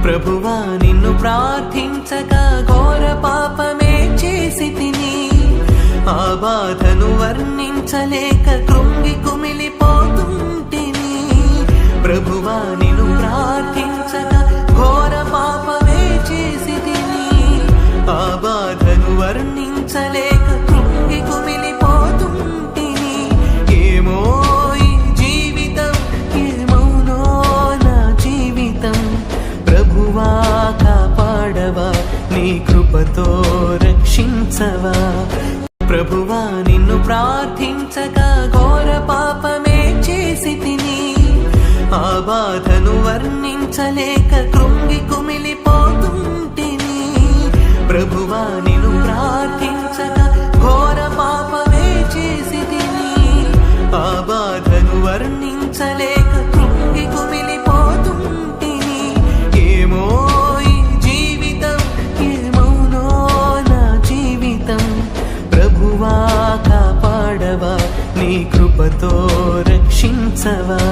ప్రభువా నిన్ను ప్రార్థించగా ఘోర పాపమే చేసి తిని, ఆ బాధను వర్ణించలేక కృంగి కుమిలిపోతుంటిని. ప్రభువా నిన్ను ప్రార్థించగా ఘోర పాపమే చేసి తిని, ఆ బాధను వర్ణించలేక కృంగి కుమిలిపోతుంటిని. ఏమో ఈ జీవితం, ఏమౌనో నా జీవితం, ప్రభువా కాపాడవా, నీ కృపతో రక్షించవా. ప్రభువా నిన్ను ప్రార్థించగా ఘోర పాపమే చేసి తిని, ఆ బాధను వర్ణించలేక కృంగి కుమిలిపోతుంటిని. ప్రభువా నిన్ను ప్రార్థించగా ఘోర పాపమే చేసి తిని, ఆ బాధను వర్ణించలేక కృంగి కుమిలిపోతుంటిని. ఏమో ఈ జీవితం, ఏమౌనో నా జీవితం, ప్రభువా కాపాడవా, నీ కృపతో రక్షించవా.